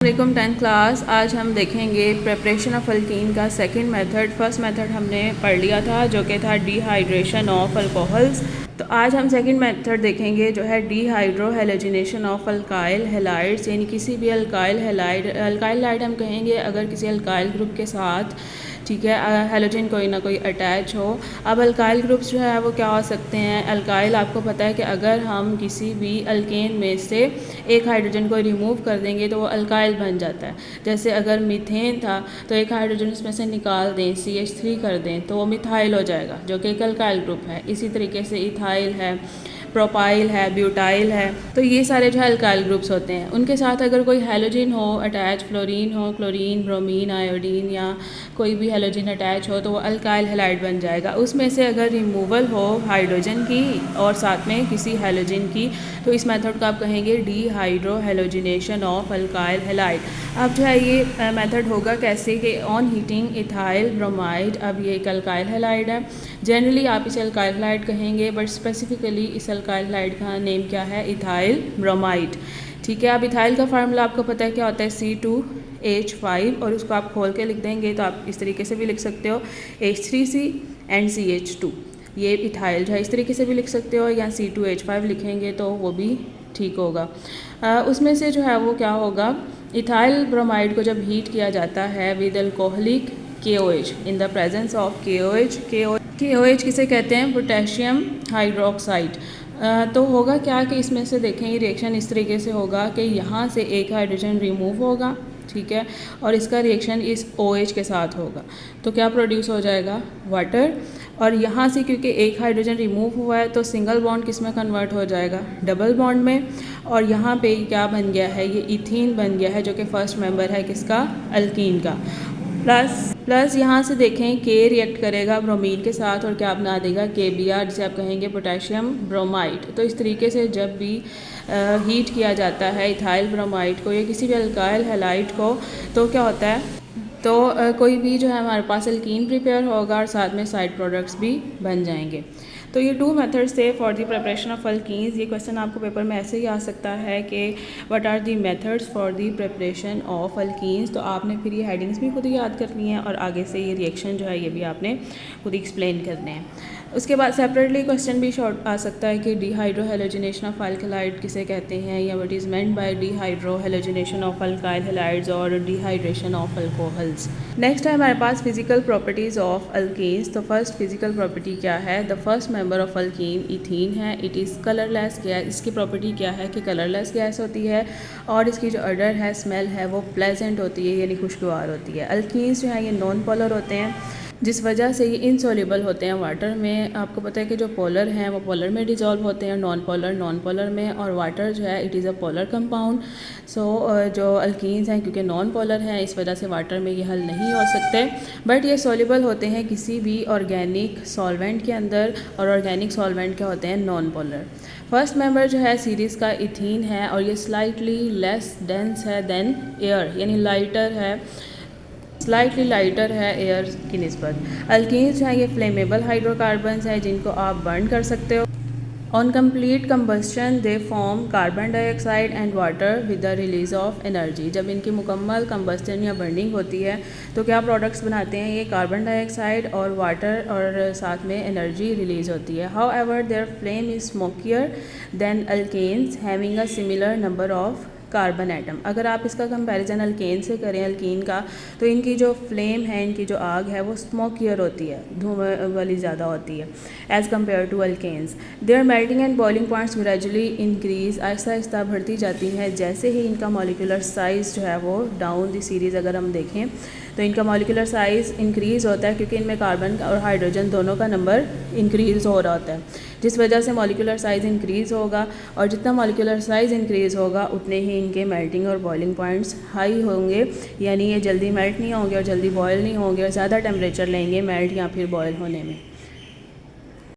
वालेकुम 10th class. आज हम देखेंगे प्रिपरेशन ऑफ अल्कीन का सेकंड मेथड। फर्स्ट मेथड हमने पढ़ लिया था जो कि था डिहाइड्रेशन ऑफ अल्कोहल्स। तो आज हम सेकंड मेथड देखेंगे जो है dehydro halogenation of alkyl halides, यानी किसी भी अल्काइल हैलाइड हम कहेंगे अगर किसी अल्काइल ग्रुप के साथ, ठीक है, हैलोजन कोई ना कोई अटैच हो। अब अल्काइल ग्रुप्स जो है वो क्या हो सकते हैं। अल्काइल आपको पता है कि अगर हम किसी भी अल्केन में से एक हाइड्रोजन को रिमूव कर देंगे तो वो अल्काइल बन जाता है। जैसे अगर मीथेन था तो एक हाइड्रोजन उसमें से निकाल दें, CH3 कर दें तो वो मिथाइल हो जाएगा जो कि एक अल्काइल ग्रुप है। इसी तरीके से इथाइल है, प्रोपाइल है, ब्यूटाइल है, तो ये सारे जो अल्काइल ग्रुप्स होते हैं। उनके साथ अगर कोई हैलोजन हो अटैच, फ्लोरीन हो, क्लोरीन, ब्रोमीन, आयोडीन या कोई भी हैलोजन अटैच हो तो वो अल्काइल हैलाइड बन जाएगा। उसमें से अगर रिमूवल हो हाइड्रोजन की और साथ में किसी हैलोजन की तो इस मेथड को आप कहेंगे dehydro halogenation of alkyl halide. अब जो है ये मेथड होगा कैसे कि ऑन हीटिंग इथाइल ब्रोमाइड, अब ये एक अल्काइल हैलाइड है। जनरली आप इसे अल्काइल हैलाइड कहेंगे बट स्पेसिफिकली इस अल्काइल हैलाइड का नेम क्या है, इथाइल ब्रोमाइड। ठीक है, अब इथाइल का फार्मूला आपको पता है क्या होता है, C2H5, और उसको आप खोल के लिख देंगे तो आप इस तरीके से भी लिख सकते हो H3C एंड CH2। ये इथाइल जो है इस तरीके से भी लिख सकते हो या C2H5 लिखेंगे तो वो भी ठीक होगा। उसमें से जो है वो क्या होगा, इथाइल ब्रोमाइड को जब हीट किया जाता है with alcoholic KOH in the presence of KOH किसे कहते हैं, पोटेशियम हाइड्रोक्साइड। तो होगा क्या कि इसमें से देखें ये रिएक्शन इस तरीके से होगा कि यहाँ से एक हाइड्रोजन रिमूव होगा, ठीक है, और इसका रिएक्शन इस OH के साथ होगा तो क्या प्रोड्यूस हो जाएगा, वाटर। और यहाँ से क्योंकि एक हाइड्रोजन रिमूव हुआ है तो सिंगल बॉन्ड किस में कन्वर्ट हो जाएगा, डबल बॉन्ड में। और यहाँ पे क्या बन गया है, ये इथीन बन गया है जो कि फर्स्ट मेंबर है किसका, अल्कीन का। प्लस यहाँ से देखें के रिएक्ट करेगा ब्रोमीन के साथ और क्या बना देगा, KBr, जिसे आप कहेंगे पोटेशियम ब्रोमाइड। तो इस तरीके से जब भी हीट किया जाता है इथाइल ब्रोमाइड को या किसी भी अल्काइल हैलाइड को तो क्या होता है, तो कोई भी जो है हमारे पास अल्कीन प्रिपेयर होगा और साथ में साइड प्रोडक्ट्स भी बन जाएंगे। तो ये 2 मेथड्स थे for the preparation of alkenes. ये क्वेश्चन आपको पेपर में ऐसे ही आ सकता है कि what are the methods for the preparation of alkenes. तो आपने फिर ये हेडिंग्स भी खुद ही याद करनी है और आगे से ये रिएक्शन जो है ये भी आपने खुद ही एक्सप्लेन करने हैं। उसके बाद सेपरेटली क्वेश्चन भी शॉर्ट आ सकता है कि डिहाइड्रो हैलोजिनेशन ऑफ अल्कलाइड किसे कहते हैं या what is meant by dehydro halogenation of alkyl halides और डिहाइड्रेशन ऑफ अल्कोहल्स। नेक्स्ट है हमारे पास फिजिकल प्रॉपर्टीज़ ऑफ अल्कीन्स। तो फर्स्ट फिजिकल प्रॉपर्टी क्या है, the first member of alkyne ethene है, इट इज़ कलरलेस गैस। इसकी प्रॉपर्टी क्या है कि कलरलेस गैस होती है और इसकी जो ऑर्डर है, स्मेल है, वो प्लेजेंट होती है यानी खुशगवार होती है। अल्कीन्स जो है ये नॉन पोलर होते हैं जिस वजह से ये इनसॉल्युबल होते हैं वाटर में। आपको पता है कि जो पोलर हैं वो पोलर में डिज़ोल्व होते हैं, नॉन पोलर में, और वाटर जो है it is a polar compound. So जो अल्कीन्स हैं क्योंकि नॉन पोलर हैं इस वजह से वाटर में ये हल नहीं हो सकते, बट ये सॉल्युबल होते हैं किसी भी ऑर्गेनिक सॉल्वेंट के अंदर, और ऑर्गेनिक सॉल्वेंट क्या होते हैं, नॉन पोलर। फर्स्ट मेंबर जो है सीरीज़ का इथीन है और ये स्लाइटली लेस डेंस है देन एयर, यानी लाइटर है, स्लाइटली लाइटर है एयर की निस्बत। अल्कीन्स हैं ये फ्लेमेबल हाइड्रोकार्बन्स हैं जिनको आप बर्न कर सकते हो। On complete combustion they form carbon dioxide and water with the release of energy. जब इनकी मुकम्मल कंबस्टन या बर्निंग होती है तो क्या प्रोडक्ट्स बनाते हैं, ये कार्बन डाइऑक्साइड और वाटर, और साथ में एनर्जी रिलीज होती है। However there flame is smokier than alkanes having a similar number of carbon atom. अगर आप इसका कंपैरिजन अल्केन से करें, अल्कीन का, तो इनकी जो फ्लेम है, इनकी जो आग है वो स्मोकियर होती है, धुआं वाली ज़्यादा होती है as compare to alkanes. Their melting and boiling points gradually increase, आहिस्ता आहिस्ता बढ़ती जाती हैं जैसे ही इनका मॉलिक्यूलर साइज़ जो है वो डाउन द सीरीज़ अगर हम देखें तो इनका मॉलिक्यूलर साइज़ इंक्रीज़ होता है क्योंकि इनमें कार्बन और हाइड्रोजन दोनों का नंबर इंक्रीज़ हो रहा होता है, जिस वजह से मॉलिक्यूलर साइज़ इंक्रीज़ होगा, और जितना मॉलिक्यूलर साइज़ इंक्रीज़ होगा उतने ही इनके मेल्टिंग और बॉइलिंग पॉइंट्स हाई होंगे, यानी ये जल्दी मेल्ट नहीं होंगे और जल्दी बॉयल नहीं होंगे और ज़्यादा टेम्परेचर लेंगे मेल्ट या फिर बॉयल होने में।